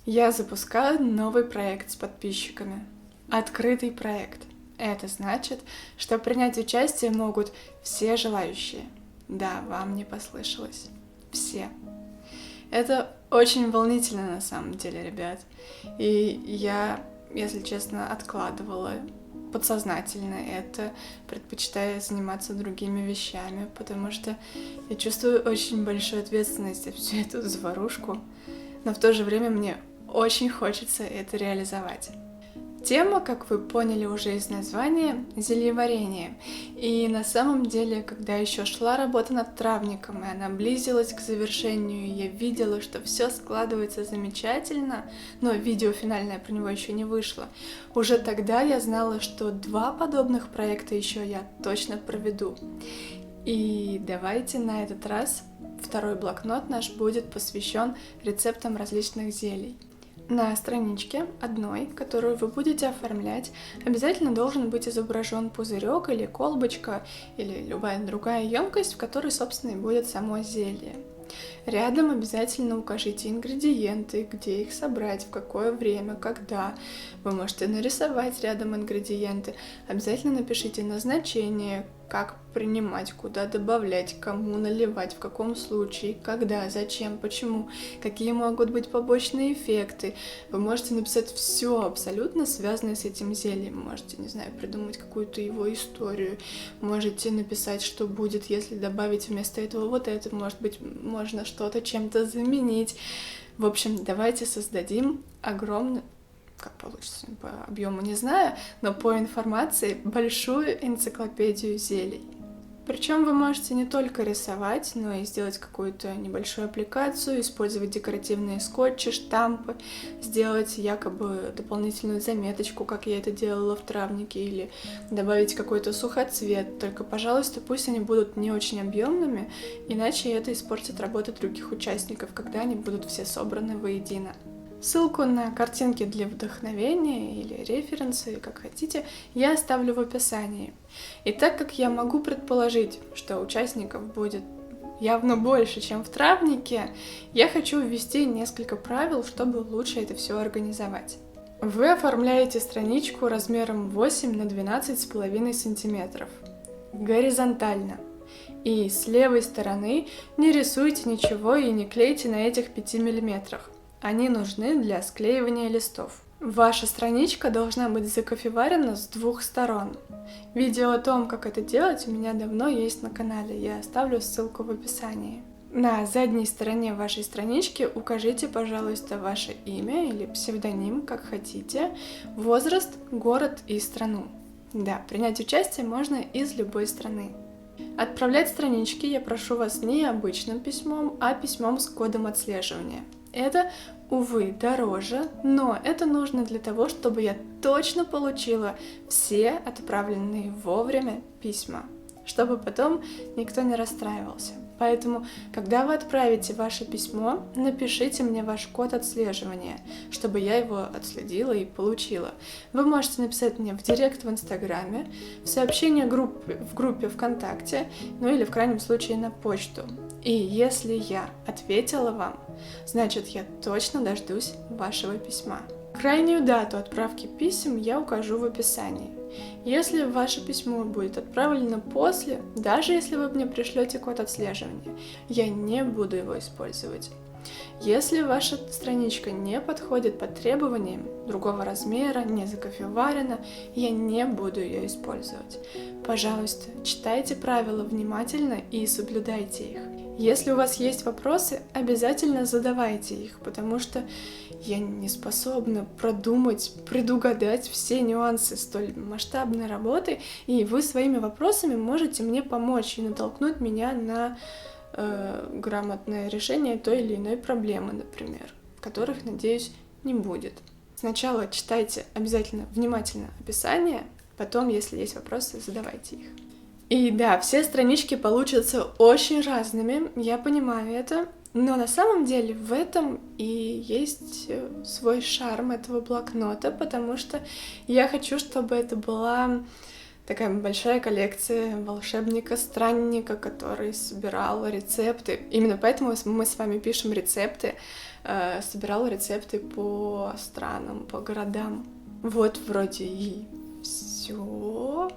Я запускаю новый проект с подписчиками. Открытый проект. Это значит, что принять участие могут все желающие. Да, вам не послышалось. Все. Это очень волнительно на самом деле, ребят. И я, если честно, откладывала подсознательно это, предпочитая заниматься другими вещами, потому что я чувствую очень большую ответственность за всю эту заварушку, но в то же время мне очень хочется это реализовать. Тема, как вы поняли уже из названия, зельеварение. И на самом деле, когда еще шла работа над травником, и она близилась к завершению, я видела, что все складывается замечательно, но видео финальное про него еще не вышло. Уже тогда я знала, что 2 подобных проекта еще я точно проведу. И давайте на этот раз второй блокнот наш будет посвящен рецептам различных зелий. На страничке одной, которую вы будете оформлять, обязательно должен быть изображен пузырек или колбочка, или любая другая емкость, в которой, собственно, и будет само зелье. Рядом обязательно укажите ингредиенты, где их собрать, в какое время, когда. Вы можете нарисовать рядом ингредиенты. Обязательно напишите назначение, как принимать, куда добавлять, кому наливать, в каком случае, когда, зачем, почему, какие могут быть побочные эффекты. Вы можете написать все абсолютно связанное с этим зельем. Можете, не знаю, придумать какую-то его историю. Можете написать, что будет, если добавить вместо этого вот это. Может быть, можно что-то чем-то заменить. В общем, давайте создадим огромный, как получится, по объему не знаю, но по информации большую энциклопедию зелий. Причем вы можете не только рисовать, но и сделать какую-то небольшую аппликацию, использовать декоративные скотчи, штампы, сделать якобы дополнительную заметочку, как я это делала в травнике, или добавить какой-то сухоцвет. Только, пожалуйста, пусть они будут не очень объемными, иначе это испортит работу других участников, когда они будут все собраны воедино. Ссылку на картинки для вдохновения или референсы, как хотите, я оставлю в описании. И так как я могу предположить, что участников будет явно больше, чем в травнике, я хочу ввести несколько правил, чтобы лучше это все организовать. Вы оформляете страничку размером 8 на 12,5 сантиметров. Горизонтально. И с левой стороны не рисуйте ничего и не клейте на этих 5 миллиметрах. Они нужны для склеивания листов. Ваша страничка должна быть закофеварена с 2 сторон. Видео о том, как это делать, у меня давно есть на канале, я оставлю ссылку в описании. На задней стороне вашей странички укажите, пожалуйста, ваше имя или псевдоним, как хотите, возраст, город и страну. Да, принять участие можно из любой страны. Отправлять странички я прошу вас не обычным письмом, а письмом с кодом отслеживания. Это, увы, дороже, но это нужно для того, чтобы я точно получила все отправленные вовремя письма, чтобы потом никто не расстраивался. Поэтому, когда вы отправите ваше письмо, напишите мне ваш код отслеживания, чтобы я его отследила и получила. Вы можете написать мне в директ в Инстаграме, в сообщение в группе ВКонтакте, ну или в крайнем случае на почту. И если я ответила вам, значит я точно дождусь вашего письма. Крайнюю дату отправки писем я укажу в описании. Если ваше письмо будет отправлено после, даже если вы мне пришлете код отслеживания, я не буду его использовать. Если ваша страничка не подходит под требованиям другого размера, не закофеварена, я не буду ее использовать. Пожалуйста, читайте правила внимательно и соблюдайте их. Если у вас есть вопросы, обязательно задавайте их, потому что я не способна продумать, предугадать все нюансы столь масштабной работы, и вы своими вопросами можете мне помочь и натолкнуть меня на грамотное решение той или иной проблемы, например, которых, надеюсь, не будет. Сначала читайте обязательно внимательно описание, потом, если есть вопросы, задавайте их. И да, все странички получатся очень разными, я понимаю это, но на самом деле в этом и есть свой шарм этого блокнота, потому что я хочу, чтобы это была такая большая коллекция волшебника-странника, который собирал рецепты. Именно поэтому мы с вами пишем рецепты, собирал рецепты по странам, по городам. Вот вроде и все.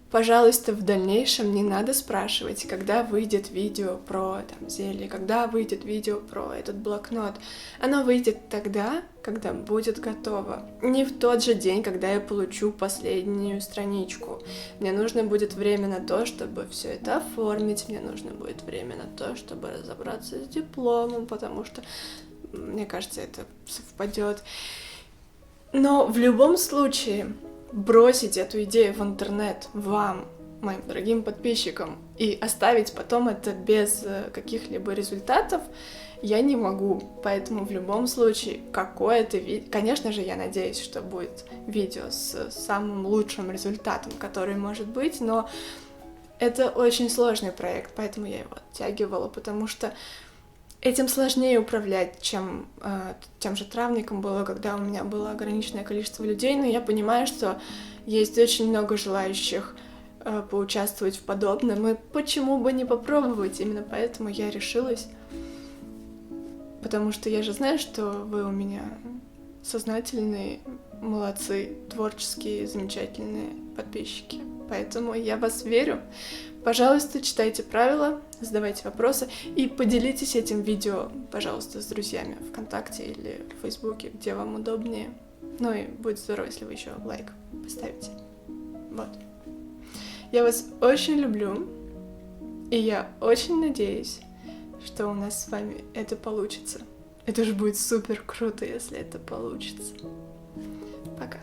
Пожалуйста, в дальнейшем не надо спрашивать, когда выйдет видео про там, зелье, когда выйдет видео про этот блокнот. Оно выйдет тогда, когда будет готово. Не в тот же день, когда я получу последнюю страничку. Мне нужно будет время на то, чтобы все это оформить, мне нужно будет время на то, чтобы разобраться с дипломом, потому что, мне кажется, это совпадет. Но в любом случае, бросить эту идею в интернет вам, моим дорогим подписчикам, и оставить потом это без каких-либо результатов, я не могу. Поэтому в любом случае какое-то видео... Конечно же, я надеюсь, что будет видео с самым лучшим результатом, который может быть, но это очень сложный проект, поэтому я его оттягивала, потому что этим сложнее управлять, чем тем же травником было, когда у меня было ограниченное количество людей, но я понимаю, что есть очень много желающих поучаствовать в подобном, и почему бы не попробовать, именно поэтому я решилась, потому что я же знаю, что вы у меня сознательные, молодцы, творческие, замечательные подписчики, поэтому я вас верю. Пожалуйста, читайте правила, задавайте вопросы и поделитесь этим видео, пожалуйста, с друзьями ВКонтакте или в Фейсбуке, где вам удобнее. Ну и будет здорово, если вы еще лайк поставите. Вот. Я вас очень люблю, и я очень надеюсь, что у нас с вами это получится. Это же будет супер круто, если это получится. Пока.